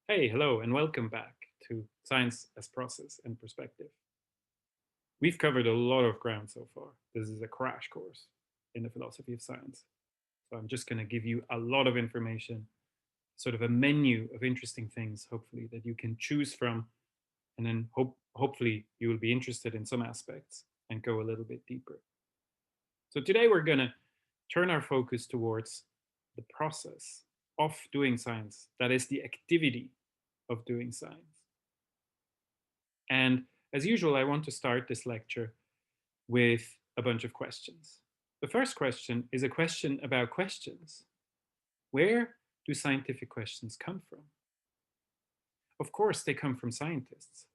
Hey, hello, and welcome back to Science as Process and Perspective. We've covered a lot of ground so far. This is a crash course in the philosophy of science. So I'm just going to give you a lot of information, sort of a menu of interesting things, hopefully, that you can choose from. And then hopefully you will be interested in some aspects and go a little bit deeper. So today we're going to turn our focus towards the process of doing science, that is, the activity of doing science. And as usual, I want to start this lecture with a bunch of questions. The first question is a question about questions. Where do scientific questions come from? Of course, they come from scientists.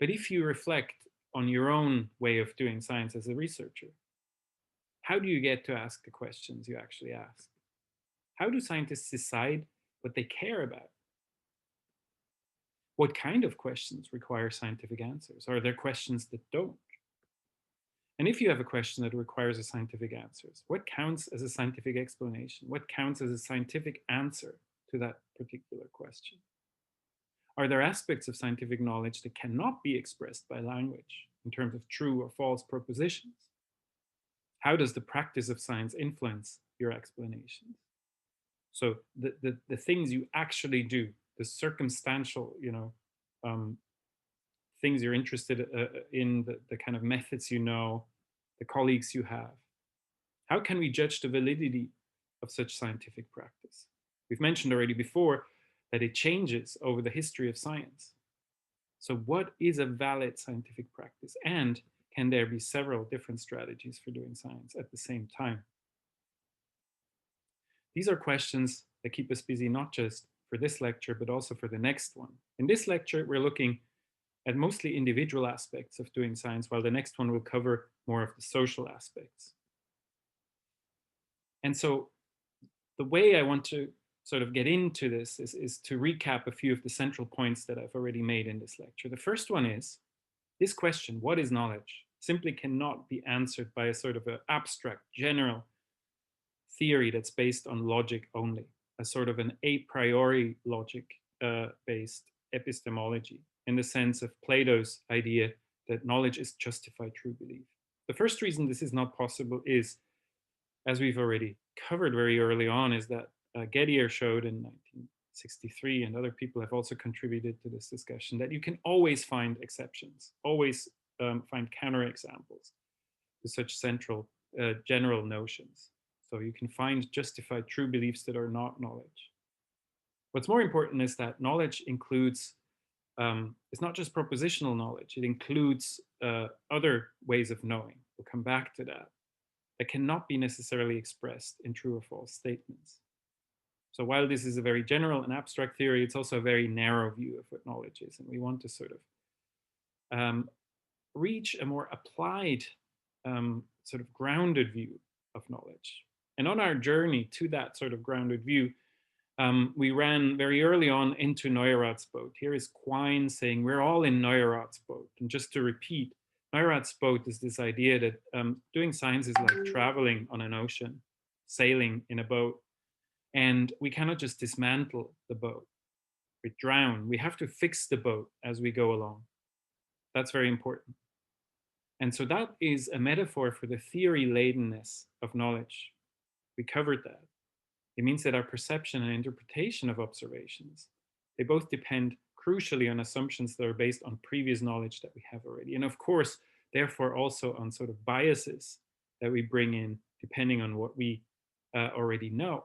But if you reflect on your own way of doing science as a researcher, how do you get to ask the questions you actually ask? How do scientists decide what they care about? What kind of questions require scientific answers? Are there questions that don't? And if you have a question that requires a scientific answer, what counts as a scientific explanation? What counts as a scientific answer to that particular question? Are there aspects of scientific knowledge that cannot be expressed by language in terms of true or false propositions? How does the practice of science influence your explanations? So the things you actually do, the circumstantial, um, things you're interested in, the kind of methods you know, the colleagues you have. How can we judge the validity of such scientific practice? We've mentioned already before that it changes over the history of science. So what is a valid scientific practice? And can there be several different strategies for doing science at the same time? These are questions that keep us busy, not just for this lecture, but also for the next one. In this lecture, we're looking at mostly individual aspects of doing science, while the next one will cover more of the social aspects. And so the way I want to sort of get into this is to recap a few of the central points that I've already made in this lecture. The first one is this question, what is knowledge, simply cannot be answered by a sort of an abstract, general theory that's based on logic only, a sort of an a priori logic based epistemology, in the sense of Plato's idea that knowledge is justified true belief. The first reason this is not possible is, as we've already covered very early on, is that Gettier showed in 1963, and other people have also contributed to this discussion, that you can always find exceptions, always find counterexamples to such central general notions. So you can find justified true beliefs that are not knowledge. What's more important is that knowledge includes, it's not just propositional knowledge, it includes other ways of knowing. We'll come back to that. That cannot be necessarily expressed in true or false statements. So while this is a very general and abstract theory, it's also a very narrow view of what knowledge is. And we want to sort of reach a more applied, sort of grounded view of knowledge. And on our journey to that sort of grounded view, we ran very early on into Neurath's boat. Here is Quine saying, we're all in Neurath's boat. And just to repeat, Neurath's boat is this idea that doing science is like traveling on an ocean, sailing in a boat. And we cannot just dismantle the boat. We drown. We have to fix the boat as we go along. That's very important. And so that is a metaphor for the theory-ladenness of knowledge. We covered that. It means that our perception and interpretation of observations, they both depend crucially on assumptions that are based on previous knowledge that we have already. And of course, therefore also on sort of biases that we bring in depending on what we already know.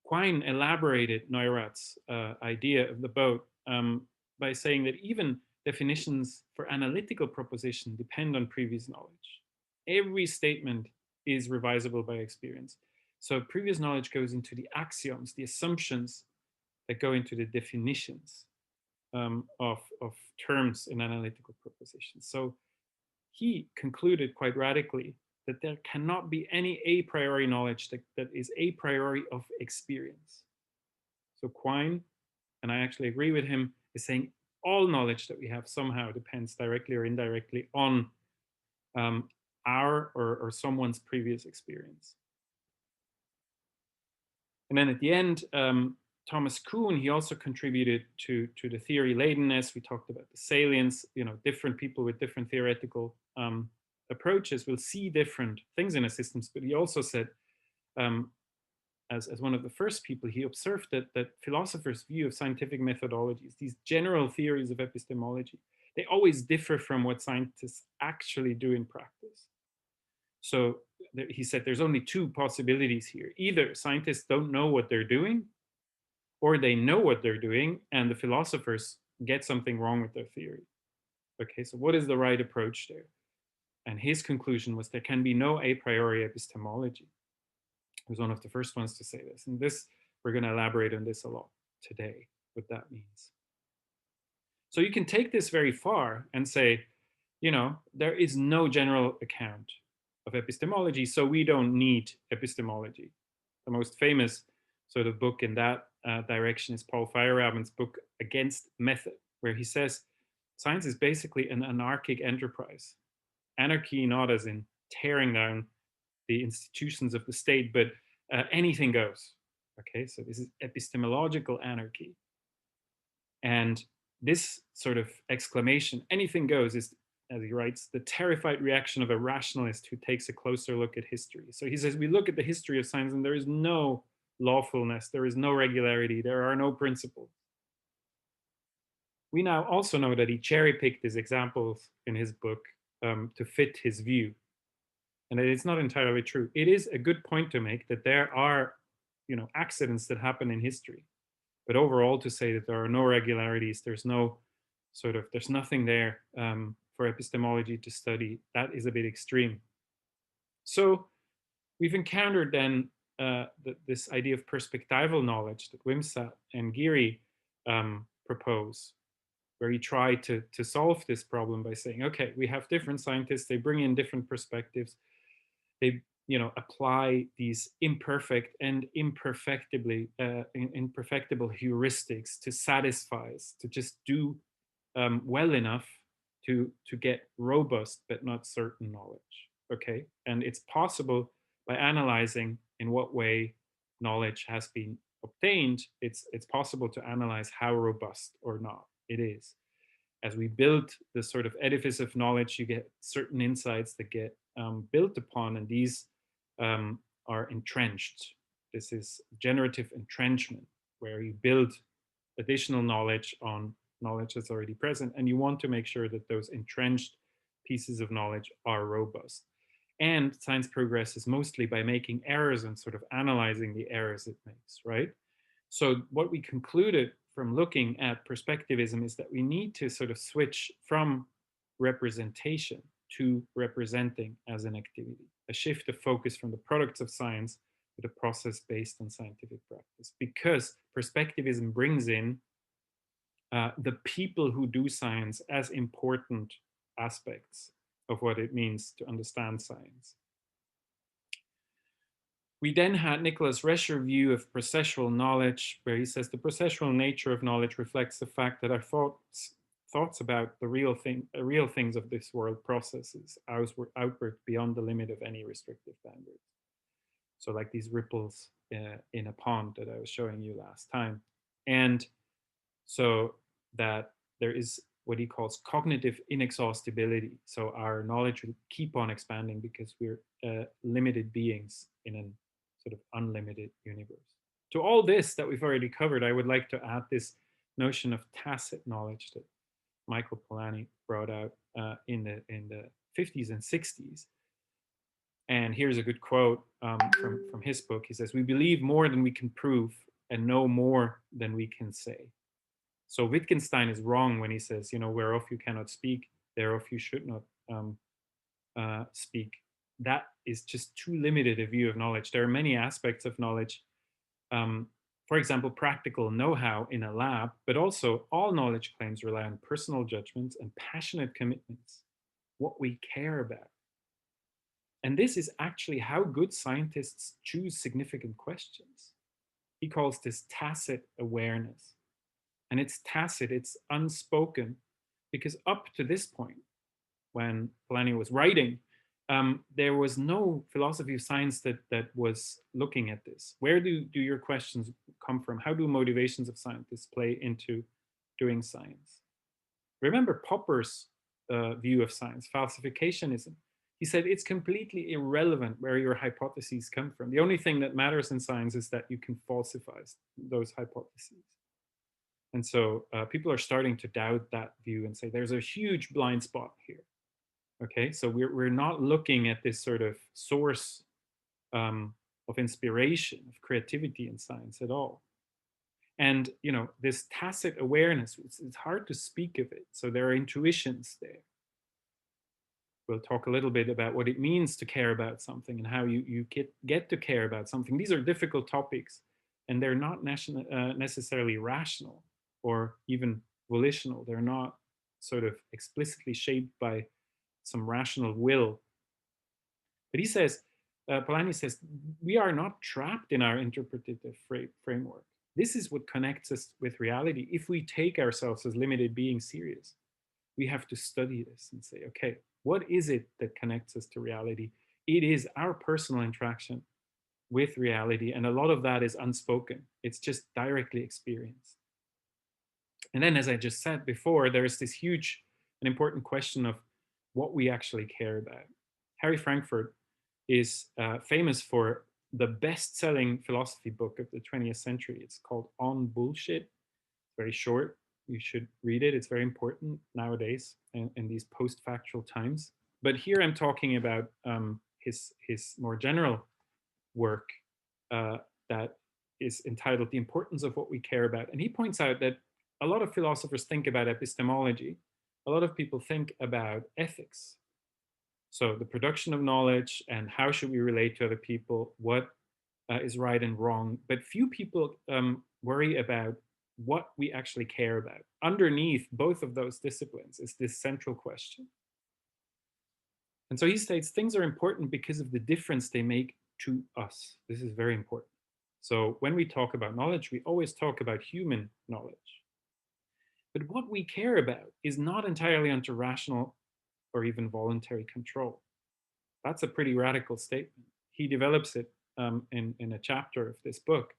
Quine elaborated Neurath's idea of the boat by saying that even definitions for analytical proposition depend on previous knowledge. Every statement is revisable by experience. So previous knowledge goes into the axioms, the assumptions that go into the definitions of terms in analytical propositions. So he concluded quite radically that there cannot be any a priori knowledge that is a priori of experience. So Quine, and I actually agree with him, is saying all knowledge that we have somehow depends directly or indirectly on our or someone's previous experience. And then at the end, Thomas Kuhn, he also contributed to the theory ladenness. We talked about the salience, different people with different theoretical approaches will see different things in a systems, but he also said, as one of the first people, he observed that philosophers' view of scientific methodologies, these general theories of epistemology, they always differ from what scientists actually do in practice. So he said there's only two possibilities here. Either scientists don't know what they're doing, or they know what they're doing and the philosophers get something wrong with their theory. Okay, so what is the right approach there? And his conclusion was there can be no a priori epistemology. He was one of the first ones to say this. And this, we're going to elaborate on this a lot today, what that means. So you can take this very far and say, there is no general account of epistemology, so we don't need epistemology. The most famous sort of book in that direction is Paul Feyerabend's book Against Method, where he says science is basically an anarchic enterprise. Anarchy not as in tearing down the institutions of the state, but anything goes. Okay, so this is epistemological anarchy. And this sort of exclamation, anything goes, is, as he writes, the terrified reaction of a rationalist who takes a closer look at history. So he says, we look at the history of science and there is no lawfulness, there is no regularity, there are no principles. We now also know that he cherry-picked his examples in his book to fit his view. And that it's not entirely true. It is a good point to make that there are, accidents that happen in history. But overall, to say that there are no regularities, there's nothing there for epistemology to study, that is a bit extreme. So we've encountered then this idea of perspectival knowledge that Wimsatt and Geary propose, where he tried to solve this problem by saying, okay, we have different scientists, they bring in different perspectives, they apply these imperfect and imperfectible heuristics to satisfy us, to just do well enough to get robust but not certain knowledge. Okay, and it's possible by analyzing in what way knowledge has been obtained. It's possible to analyze how robust or not it is. As we build this sort of edifice of knowledge, you get certain insights that get built upon, and these are entrenched. This is generative entrenchment, where you build additional knowledge on knowledge that's already present, and you want to make sure that those entrenched pieces of knowledge are robust. And science progresses mostly by making errors and sort of analyzing the errors it makes, right? So what we concluded from looking at perspectivism is that we need to sort of switch from representation to representing as an activity, a shift of focus from the products of science to the process based on scientific practice, because perspectivism brings in the people who do science as important aspects of what it means to understand science. We then had Nicholas Rescher's view of processual knowledge, where he says the processual nature of knowledge reflects the fact that our thoughts about the real things of this world processes outward beyond the limit of any restrictive boundaries. So like these ripples in a pond that I was showing you last time. And so that there is what he calls cognitive inexhaustibility. So our knowledge will keep on expanding because we're limited beings in a sort of unlimited universe. To all this that we've already covered, I would like to add this notion of tacit knowledge that Michael Polanyi brought out in the 50s and 60s. And here's a good quote from his book. He says, "We believe more than we can prove and know more than we can say." So Wittgenstein is wrong when he says, whereof you cannot speak, thereof you should not speak. That is just too limited a view of knowledge. There are many aspects of knowledge. For example, practical know-how in a lab, but also all knowledge claims rely on personal judgments and passionate commitments, what we care about. And this is actually how good scientists choose significant questions. He calls this tacit awareness. And it's tacit, it's unspoken, because up to this point, when Polanyi was writing, there was no philosophy of science that was looking at this. Where do your questions come from? How do motivations of scientists play into doing science? Remember Popper's view of science, falsificationism. He said it's completely irrelevant where your hypotheses come from. The only thing that matters in science is that you can falsify those hypotheses. And so people are starting to doubt that view and say there's a huge blind spot here. Okay, so we're not looking at this sort of source of inspiration, of creativity in science at all. And this tacit awareness, it's hard to speak of it. So there are intuitions there. We'll talk a little bit about what it means to care about something and how you get to care about something. These are difficult topics, and they're not necessarily rational or even volitional. They're not sort of explicitly shaped by some rational will. But he says, Polanyi says, we are not trapped in our interpretative framework. This is what connects us with reality. If we take ourselves as limited beings serious, we have to study this and say, okay, what is it that connects us to reality? It is our personal interaction with reality. And a lot of that is unspoken. It's just directly experienced. And then, as I just said before, there is this huge and important question of what we actually care about. Harry Frankfurt is famous for the best-selling philosophy book of the 20th century. It's called On Bullshit. It's very short. You should read it. It's very important nowadays in these post-factual times. But here I'm talking about his more general work that is entitled The Importance of What We Care About. And he points out that a lot of philosophers think about epistemology. A lot of people think about ethics. So the production of knowledge and how should we relate to other people, what is right and wrong. But few people worry about what we actually care about. Underneath both of those disciplines is this central question. And so he states things are important because of the difference they make to us. This is very important. So when we talk about knowledge, we always talk about human knowledge. But what we care about is not entirely under rational or even voluntary control. That's a pretty radical statement. He develops it in a chapter of this book,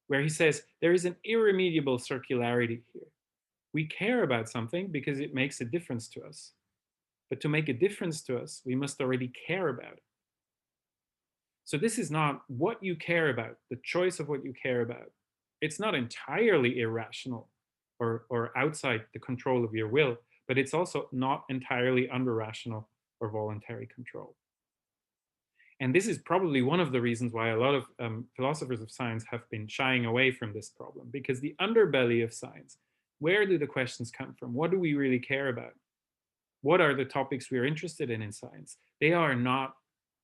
where he says there is an irremediable circularity here. We care about something because it makes a difference to us. But to make a difference to us, we must already care about it. So this is not what you care about, the choice of what you care about. It's not entirely irrational or outside the control of your will, but it's also not entirely under rational or voluntary control. And this is probably one of the reasons why a lot of philosophers of science have been shying away from this problem, because the underbelly of science, where do the questions come from? What do we really care about? What are the topics we're interested in science? They are not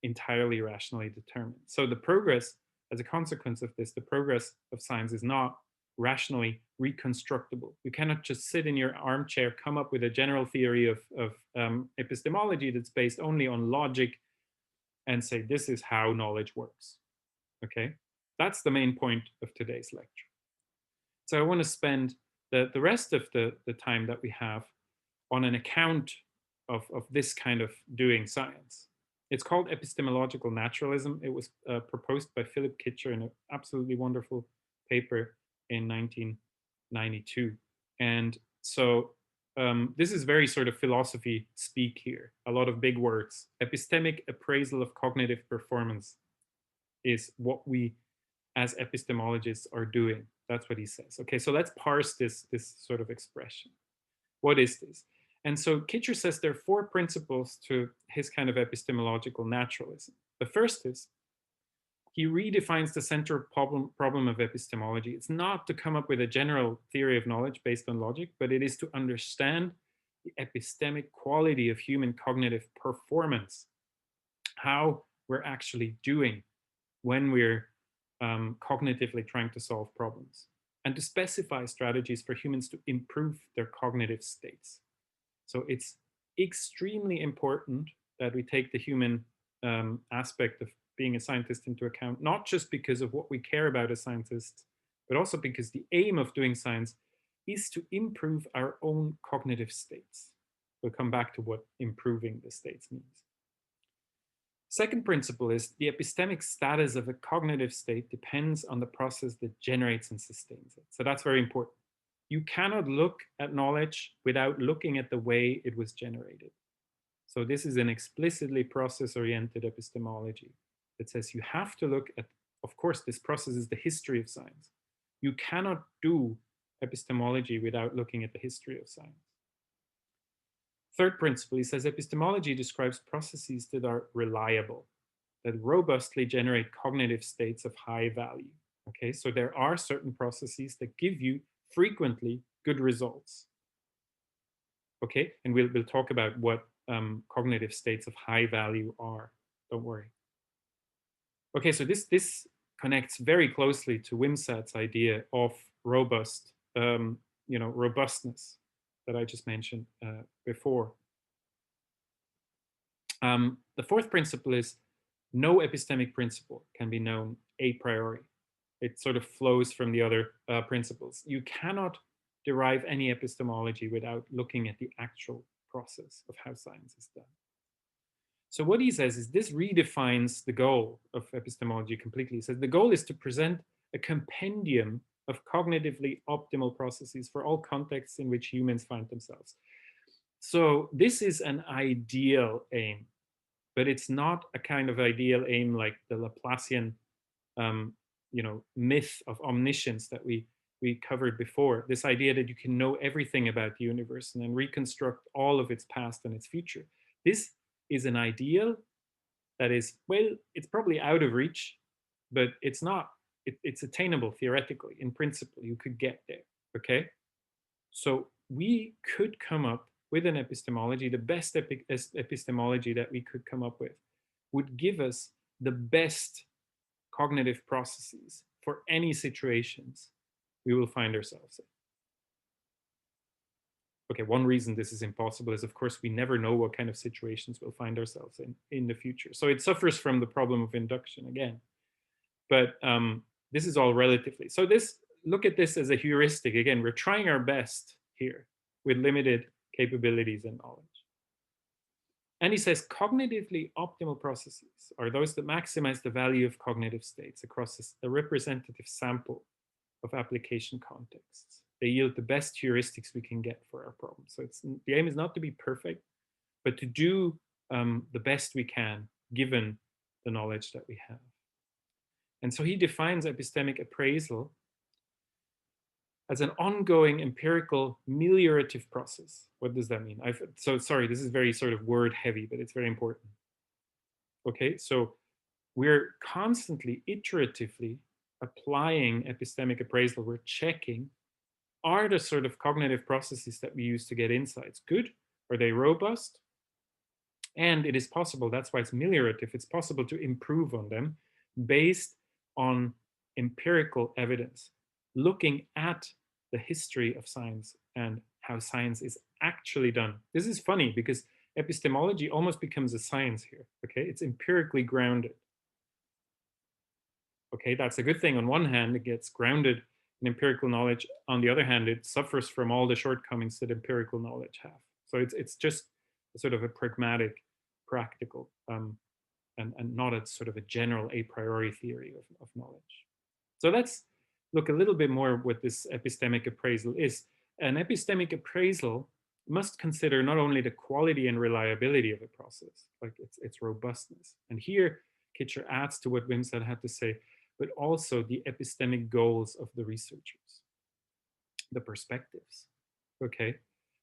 entirely rationally determined. So the progress, as a consequence of this, the progress of science is not rationally reconstructible. You cannot just sit in your armchair, come up with a general theory of epistemology that's based only on logic and say, this is how knowledge works. Okay, that's the main point of today's lecture. So I want to spend the rest of the time that we have on an account of this kind of doing science. It's called Epistemological Naturalism. It was proposed by Philip Kitcher in an absolutely wonderful paper in 1992. And so this is very sort of philosophy speak here, a lot of big words. Epistemic appraisal of cognitive performance is what we as epistemologists are doing. That's what he says. Okay, so let's parse this sort of expression. What is this? And so Kitcher says there are 4 principles to his kind of epistemological naturalism. The first is he redefines the central problem of epistemology. It's not to come up with a general theory of knowledge based on logic, but it is to understand the epistemic quality of human cognitive performance, how we're actually doing when we're cognitively trying to solve problems, and to specify strategies for humans to improve their cognitive states. So it's extremely important that we take the human aspect of being a scientist into account, not just because of what we care about as scientists, but also because the aim of doing science is to improve our own cognitive states. We'll come back to what improving the states means. Second principle is the epistemic status of a cognitive state depends on the process that generates and sustains it. So that's very important. You cannot look at knowledge without looking at the way it was generated. So this is an explicitly process-oriented epistemology that says you have to look at, of course, this process is the history of science. You cannot do epistemology without looking at the history of science. Third principle, he says epistemology describes processes that are reliable, that robustly generate cognitive states of high value. Okay, so there are certain processes that give you frequently good results. Okay, and we'll talk about what cognitive states of high value are. Don't worry. Okay, so this connects very closely to Wimsatt's idea of robust, robustness that I just mentioned before. The fourth principle is no epistemic principle can be known a priori. It sort of flows from the other principles. You cannot derive any epistemology without looking at the actual process of how science is done. So what he says is this redefines the goal of epistemology completely. He says the goal is to present a compendium of cognitively optimal processes for all contexts in which humans find themselves. So this is an ideal aim, but it's not a kind of ideal aim like the Laplacian, myth of omniscience that we covered before. This idea that you can know everything about the universe and then reconstruct all of its past and its future. This is an ideal that is, well, it's probably out of reach, but it's not. It's attainable theoretically. In principle, you could get there. Okay, so we could come up with an epistemology. The best epistemology that we could come up with would give us the best cognitive processes for any situations we will find ourselves in. Okay, one reason this is impossible is, of course, we never know what kind of situations we'll find ourselves in the future. So it suffers from the problem of induction again. But this is all relatively. So look at this as a heuristic. Again, we're trying our best here with limited capabilities and knowledge. And he says cognitively optimal processes are those that maximize the value of cognitive states across a representative sample of application contexts. They yield the best heuristics we can get for our problem. So the aim is not to be perfect, but to do the best we can given the knowledge that we have. And so he defines epistemic appraisal as an ongoing empirical meliorative process. What does that mean? So sorry, this is very sort of word heavy, but it's very important. Okay, so we're constantly, iteratively applying epistemic appraisal. We're checking, are the sort of cognitive processes that we use to get insights good? Are they robust? And it is possible, that's why it's meliorative, it's possible to improve on them based on empirical evidence, looking at the history of science and how science is actually done. This is funny because epistemology almost becomes a science here, okay? It's empirically grounded. Okay, that's a good thing. On one hand, it gets grounded in empirical knowledge. On the other hand, it suffers from all the shortcomings that empirical knowledge have. So it's just sort of a pragmatic, practical, and not a sort of a general a priori theory of knowledge. So let's look a little bit more what this epistemic appraisal is. An epistemic appraisal must consider not only the quality and reliability of a process, like its robustness. And here, Kitcher adds to what Wimsatt had to say, but also the epistemic goals of the researchers, the perspectives, okay?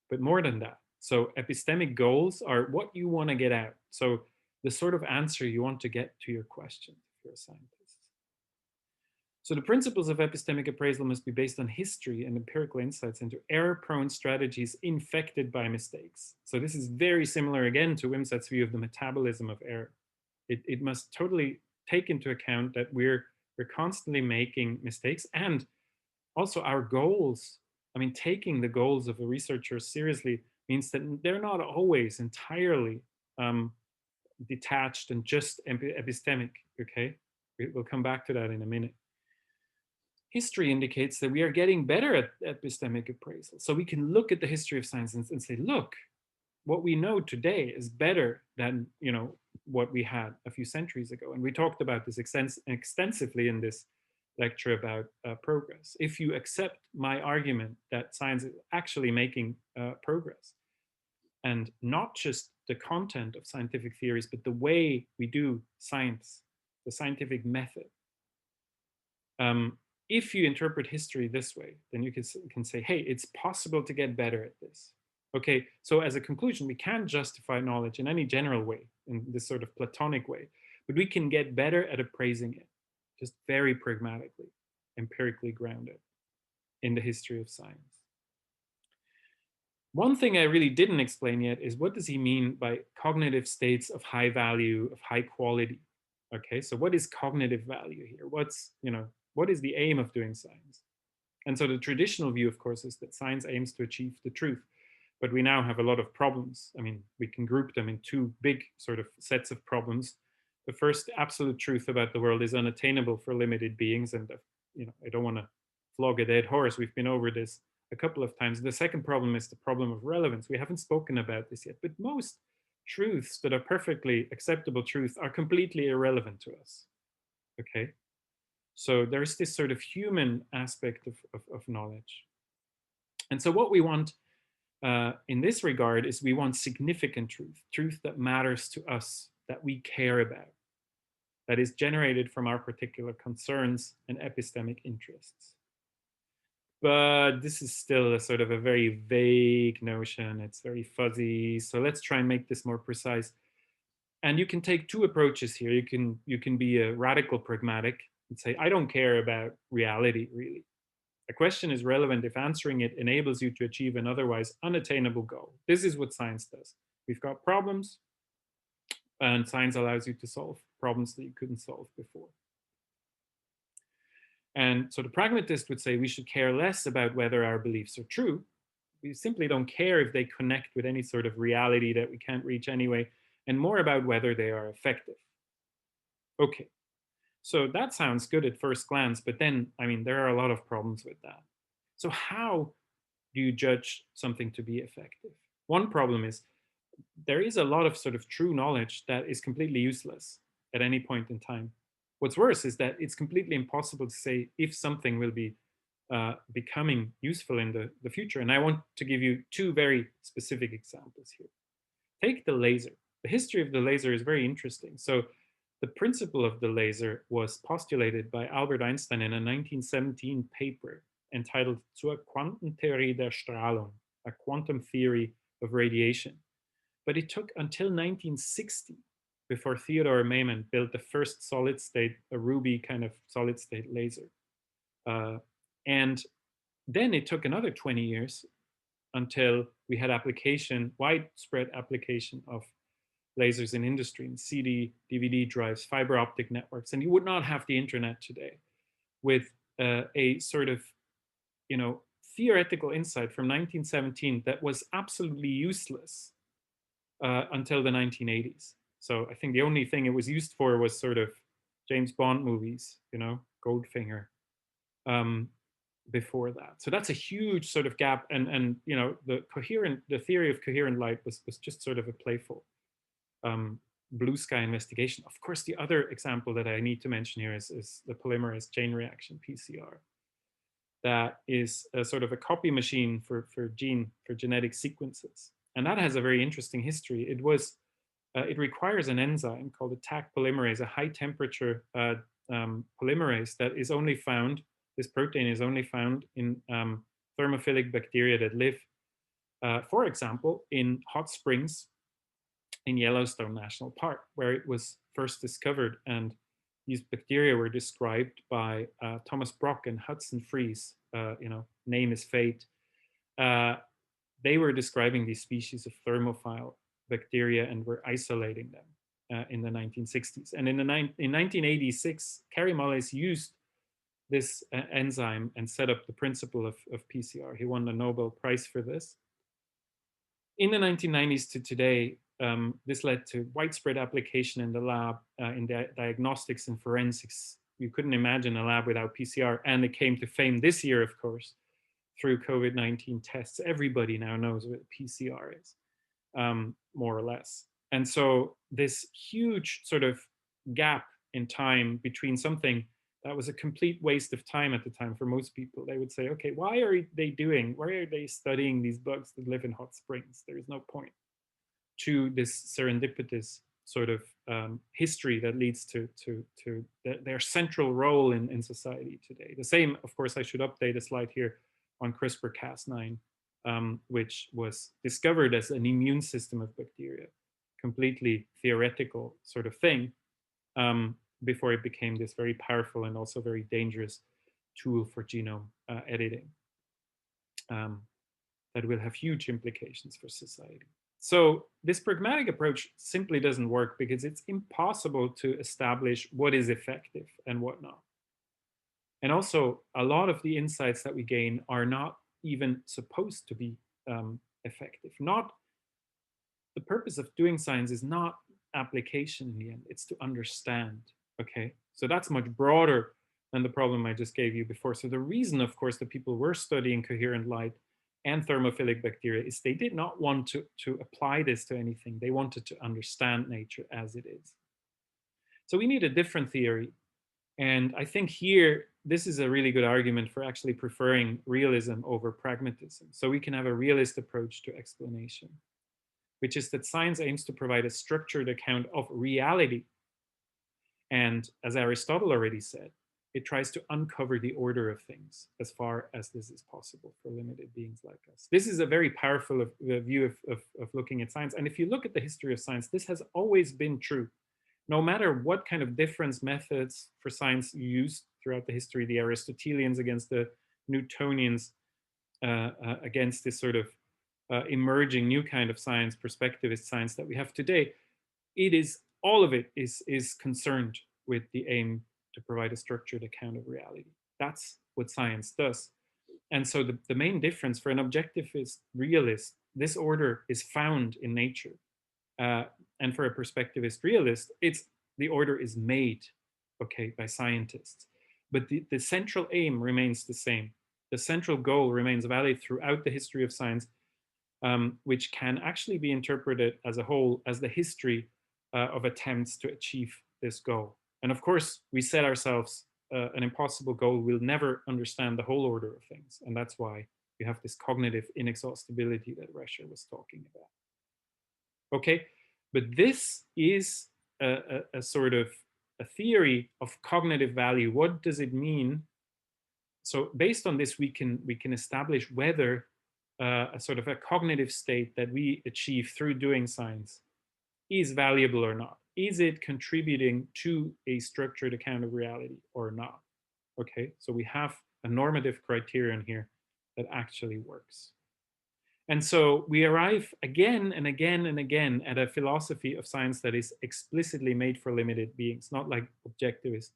But more than that. So epistemic goals are what you want to get out. So the sort of answer you want to get to your question if you're a scientist. So the principles of epistemic appraisal must be based on history and empirical insights into error-prone strategies infected by mistakes. So this is very similar again to Wimsatt's view of the metabolism of error. It must totally take into account that we're constantly making mistakes, and also our goals. I mean, taking the goals of a researcher seriously means that they're not always entirely detached and just epistemic, okay? We'll come back to that in a minute. History indicates that we are getting better at epistemic appraisal. So we can look at the history of science and say, look, what we know today is better than, what we had a few centuries ago. And we talked about this extensively in this lecture about progress. If you accept my argument that science is actually making progress, and not just the content of scientific theories, but the way we do science, the scientific method. If you interpret history this way, then you can say, hey, it's possible to get better at this. Okay, so as a conclusion, we can't justify knowledge in any general way, in this sort of Platonic way, but we can get better at appraising it, just very pragmatically, empirically grounded in the history of science. One thing I really didn't explain yet is, what does he mean by cognitive states of high value, of high quality? Okay, so what is cognitive value here? What is the aim of doing science? And so the traditional view, of course, is that science aims to achieve the truth. But we now have a lot of problems. I mean, we can group them in two big sort of sets of problems. The first, absolute truth about the world is unattainable for limited beings. And, I don't want to flog a dead horse. We've been over this a couple of times. The second problem is the problem of relevance. We haven't spoken about this yet, but most truths that are perfectly acceptable truths are completely irrelevant to us. Okay. So there's this sort of human aspect of knowledge. And so what we want in this regard is we want significant truth that matters to us, that we care about, that is generated from our particular concerns and epistemic interests. But this is still a sort of a very vague notion. It's very fuzzy. So let's try and make this more precise. And you can take two approaches here. You can be a radical pragmatic and say, I don't care about reality, really. A question is relevant if answering it enables you to achieve an otherwise unattainable goal. This is what science does. We've got problems, and science allows you to solve problems that you couldn't solve before. And so the pragmatist would say we should care less about whether our beliefs are true. We simply don't care if they connect with any sort of reality that we can't reach anyway, and more about whether they are effective. Okay, so that sounds good at first glance, but then, there are a lot of problems with that. So how do you judge something to be effective? One problem is there is a lot of sort of true knowledge that is completely useless at any point in time. What's worse is that it's completely impossible to say if something will be becoming useful in the future. And I want to give you two very specific examples here. Take the laser. The history of the laser is very interesting. So the principle of the laser was postulated by Albert Einstein in a 1917 paper entitled Zur Quantentheorie der Strahlung, a quantum theory of radiation. But it took until 1960 before Theodore Maiman built the first solid state, a ruby kind of solid state laser. And then it took another 20 years until we had widespread application of lasers in industry, in CD, DVD drives, fiber optic networks. And you would not have the internet today with a sort of, theoretical insight from 1917 that was absolutely useless until the 1980s. So I think the only thing it was used for was sort of James Bond movies, Goldfinger, before that. So that's a huge sort of gap. And the theory of coherent light was just sort of a playful blue sky investigation. Of course, the other example that I need to mention here is the polymerase chain reaction, PCR. That is a sort of a copy machine for genetic sequences. And that has a very interesting history. It requires an enzyme called a Taq polymerase, a high temperature polymerase that is only found, this protein is only found in thermophilic bacteria that live, for example, in hot springs in Yellowstone National Park, where it was first discovered. And these bacteria were described by Thomas Brock and Hudson Freeze, name is fate. They were describing these species of thermophile bacteria and were isolating them in the 1960s. And in 1986, Kary Mullis used this enzyme and set up the principle of PCR. He won the Nobel Prize for this. In the 1990s to today, this led to widespread application in the lab, in diagnostics and forensics. You couldn't imagine a lab without PCR, and it came to fame this year, of course, through COVID-19 tests. Everybody now knows what PCR is, more or less. And so this huge sort of gap in time between something that was a complete waste of time at the time for most people. They would say, okay, why are they studying these bugs that live in hot springs? There is no point. To this serendipitous sort of history that leads to their central role in society today. The same, of course, I should update a slide here on CRISPR-Cas9, which was discovered as an immune system of bacteria, completely theoretical sort of thing, before it became this very powerful and also very dangerous tool for genome editing that will have huge implications for society. So this pragmatic approach simply doesn't work because it's impossible to establish what is effective and what not. And also, a lot of the insights that we gain are not even supposed to be effective. Not the purpose of doing science is not application in the end; it's to understand. Okay, so that's much broader than the problem I just gave you before. So the reason, of course, that people were studying coherent light and thermophilic bacteria is they did not want to apply this to anything. They wanted to understand nature as it is. So we need a different theory. And I think here, this is a really good argument for actually preferring realism over pragmatism. So we can have a realist approach to explanation, which is that science aims to provide a structured account of reality. And as Aristotle already said, it tries to uncover the order of things as far as this is possible for limited beings like us. This is a very powerful view of looking at science. And if you look at the history of science, this has always been true. No matter what kind of different methods for science you used throughout the history, the Aristotelians against the Newtonians, against this sort of emerging new kind of science, perspectivist science that we have today, all of it is concerned with the aim to provide a structured account of reality. That's what science does. And so the main difference for an objectivist realist, this order is found in nature. And for a perspectivist realist, the order is made, okay, by scientists. But the central aim remains the same. The central goal remains valid throughout the history of science, which can actually be interpreted as a whole as the history of attempts to achieve this goal. And of course, we set ourselves an impossible goal. We'll never understand the whole order of things. And that's why you have this cognitive inexhaustibility that Rescher was talking about. Okay, but this is a sort of a theory of cognitive value. What does it mean? So based on this, we can establish whether a sort of a cognitive state that we achieve through doing science is valuable or not. Is it contributing to a structured account of reality or not? Okay, so we have a normative criterion here that actually works. And so we arrive again and again and again at a philosophy of science that is explicitly made for limited beings, not like objectivist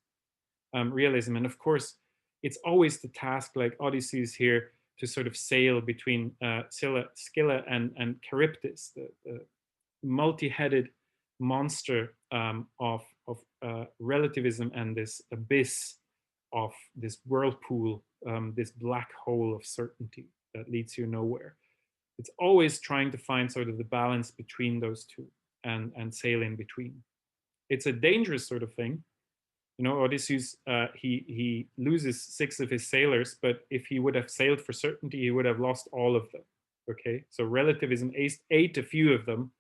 realism. And of course, it's always the task, like Odysseus here, to sort of sail between Scylla and Charybdis, the multi-headed monster of relativism and this abyss of this whirlpool, this black hole of certainty that leads you nowhere. It's always trying to find sort of the balance between those two and sail in between. It's a dangerous sort of thing. You know, Odysseus, he loses 6 of his sailors, but if he would have sailed for certainty, he would have lost all of them. Okay, so relativism ate a few of them,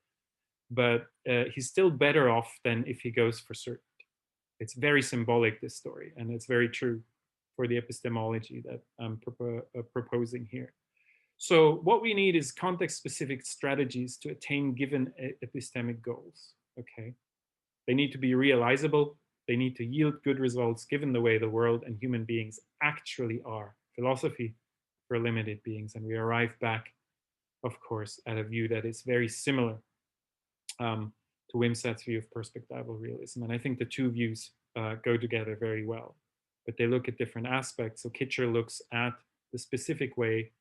but he's still better off than if he goes for certainty. It's very symbolic, this story, and it's very true for the epistemology that I'm proposing here. So what we need is context-specific strategies to attain given epistemic goals, okay? They need to be realizable. They need to yield good results given the way the world and human beings actually are. Philosophy for limited beings. And we arrive back, of course, at a view that is very similar to Wimsatt's view of perspectival realism. And I think the two views go together very well, but they look at different aspects. So Kitcher looks at the specific way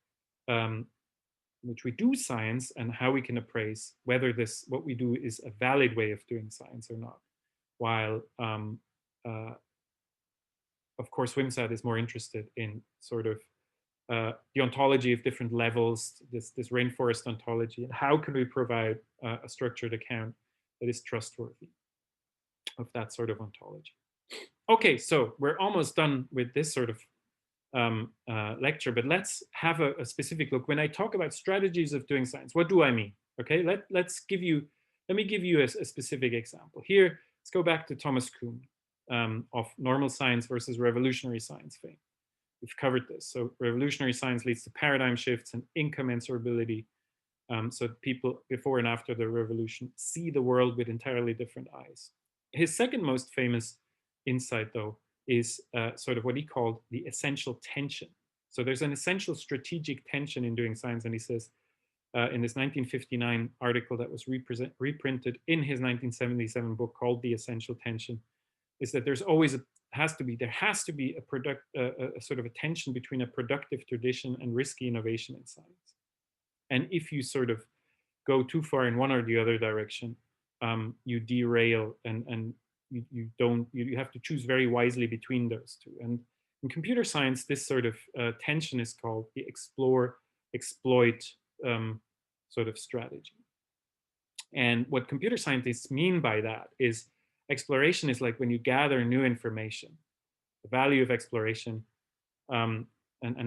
which we do science and how we can appraise whether what we do is a valid way of doing science or not. While, of course, Wimsatt is more interested in sort of the ontology of different levels, this rainforest ontology, and how can we provide a structured account that is trustworthy of that sort of ontology. Okay, so we're almost done with this sort of lecture, but let's have a specific look. When I talk about strategies of doing science, what do I mean? Okay, let me give you a specific example. Here, let's go back to Thomas Kuhn of normal science versus revolutionary science fame. We've covered this. So revolutionary science leads to paradigm shifts and incommensurability. So people before and after the revolution see the world with entirely different eyes. His second most famous insight, though, is sort of what he called the essential tension. So there's an essential strategic tension in doing science. And he says in this 1959 article that was reprinted in his 1977 book called The Essential Tension, is that there's always there has to be a sort of a tension between a productive tradition and risky innovation in science. And if you sort of go too far in one or the other direction, you derail and you have to choose very wisely between those two. And in computer science, this sort of tension is called the explore exploit sort of strategy. And what computer scientists mean by that is exploration is like when you gather new information, the value of exploration, and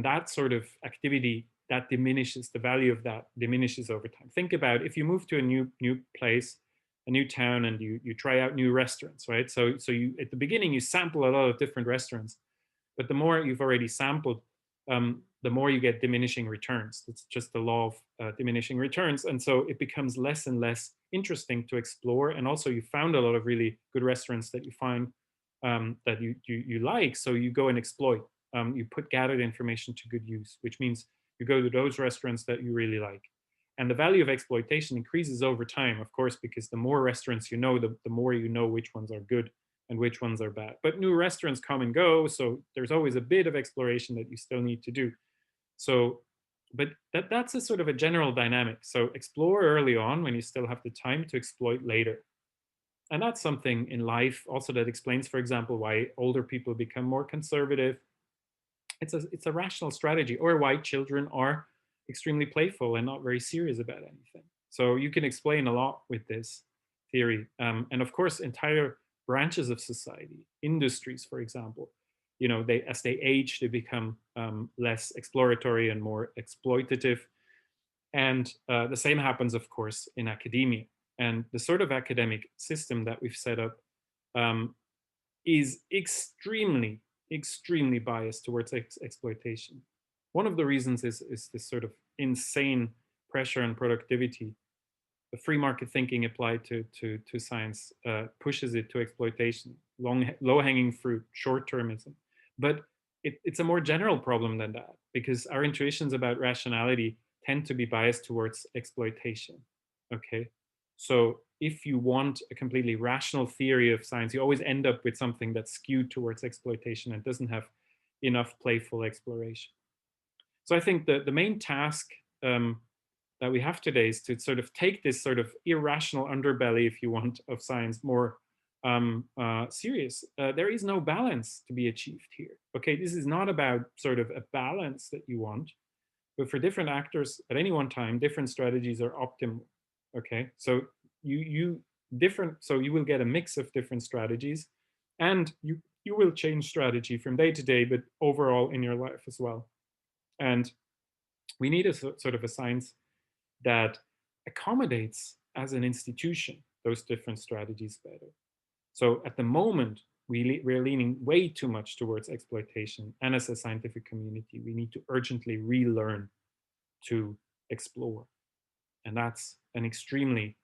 that sort of activity that diminishes, the value of that diminishes over time. Think about if you move to a new place, a new town, and you try out new restaurants, right? So you at the beginning you sample a lot of different restaurants, but the more you've already sampled, the more you get diminishing returns. It's just the law of diminishing returns, and so it becomes less and less interesting to explore. And also, you found a lot of really good restaurants that you find that you like, so you go and exploit. You put gathered information to good use, which means you go to those restaurants that you really like. And the value of exploitation increases over time, of course, because the more restaurants you know, the more you know which ones are good and which ones are bad. But new restaurants come and go, so there's always a bit of exploration that you still need to do. So, but that's a sort of a general dynamic. So explore early on when you still have the time to exploit later. And that's something in life also that explains, for example, why older people become more conservative. It's a rational strategy, or why children are extremely playful and not very serious about anything. So you can explain a lot with this theory. And of course, entire branches of society, industries, for example, as they age, they become less exploratory and more exploitative. And the same happens, of course, in academia. And the sort of academic system that we've set up is extremely biased towards exploitation. One of the reasons is this sort of insane pressure on productivity. The free market thinking applied to science pushes it to exploitation, low-hanging fruit, short-termism. But it's a more general problem than that, because our intuitions about rationality tend to be biased towards exploitation. Okay, so if you want a completely rational theory of science, you always end up with something that's skewed towards exploitation and doesn't have enough playful exploration. So I think the main task that we have today is to sort of take this sort of irrational underbelly, if you want, of science more serious. There is no balance to be achieved here. Okay, this is not about sort of a balance that you want, but for different actors at any one time, different strategies are optimal. Okay, so you will get a mix of different strategies, and you will change strategy from day to day, but overall in your life as well. And we need a sort of a science that accommodates, as an institution, those different strategies better. So at the moment, we're leaning way too much towards exploitation. And as a scientific community, we need to urgently relearn to explore. And that's an extremely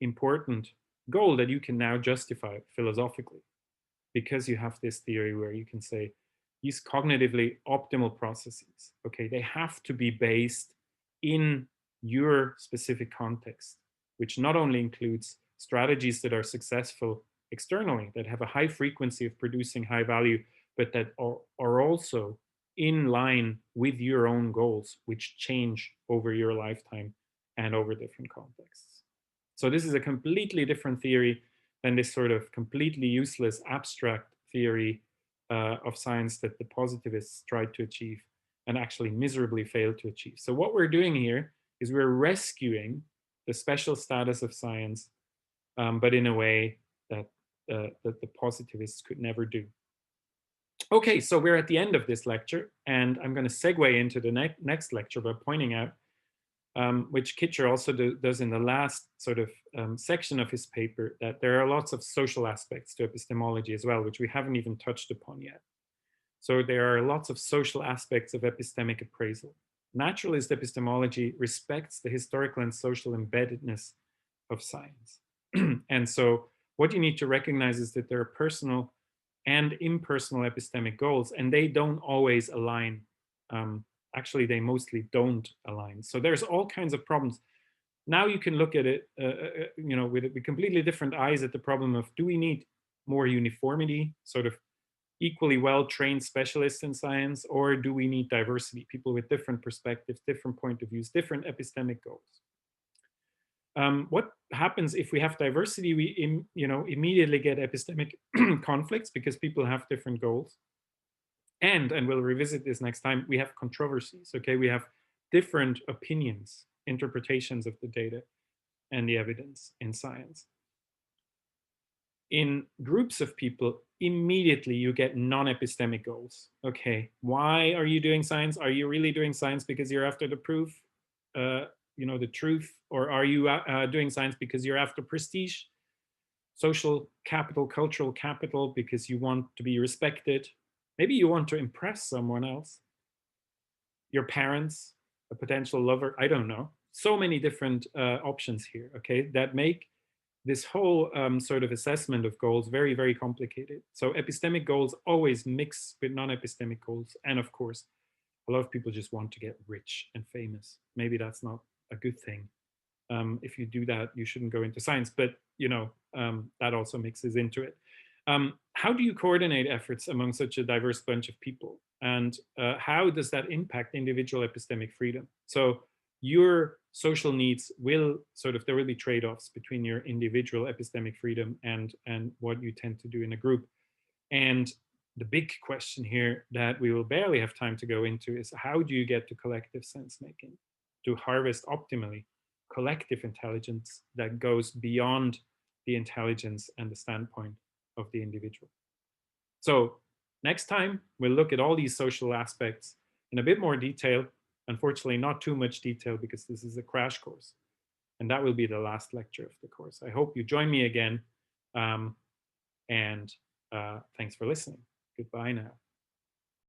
important goal that you can now justify philosophically, because you have this theory where you can say these cognitively optimal processes, okay, they have to be based in your specific context, which not only includes strategies that are successful externally, that have a high frequency of producing high value, but that are also in line with your own goals, which change over your lifetime and over different contexts. So this is a completely different theory than this sort of completely useless abstract theory of science that the positivists tried to achieve and actually miserably failed to achieve. So what we're doing here is we're rescuing the special status of science but in a way that, that the positivists could never do. Okay, so we're at the end of this lecture, and I'm going to segue into the next lecture by pointing out, which Kitcher also does in the last sort of section of his paper, that there are lots of social aspects to epistemology as well, which we haven't even touched upon yet. So there are lots of social aspects of epistemic appraisal. Naturalist epistemology respects the historical and social embeddedness of science. And so what you need to recognize is that there are personal and impersonal epistemic goals, and they don't always align. Actually, they mostly don't align. So there's all kinds of problems. Now you can look at it, with completely different eyes at the problem of, do we need more uniformity, sort of equally well-trained specialists in science, or do we need diversity, people with different perspectives, different point of views, different epistemic goals? What happens if we have diversity? We immediately get epistemic conflicts because people have different goals. And we'll revisit this next time, we have controversies, okay? We have different opinions, interpretations of the data and the evidence in science. In groups of people, immediately you get non-epistemic goals. Okay, why are you doing science? Are you really doing science because you're after the proof, the truth, or are you doing science because you're after prestige, social capital, cultural capital, because you want to be respected? Maybe you want to impress someone else, your parents, a potential lover, I don't know. So many different options here, okay, that make this whole sort of assessment of goals very, very complicated. So epistemic goals always mix with non-epistemic goals. And of course, a lot of people just want to get rich and famous. Maybe that's not a good thing. If you do that, you shouldn't go into science, but that also mixes into it. How do you coordinate efforts among such a diverse bunch of people? And how does that impact individual epistemic freedom? So your social needs there will be trade-offs between your individual epistemic freedom and what you tend to do in a group. And the big question here that we will barely have time to go into is, how do you get to collective sense making, to harvest optimally collective intelligence that goes beyond the intelligence and the standpoint of the individual? So next time, we'll look at all these social aspects in a bit more detail. Unfortunately, not too much detail because this is a crash course. And that will be the last lecture of the course. I hope you join me again. And thanks for listening. Goodbye now.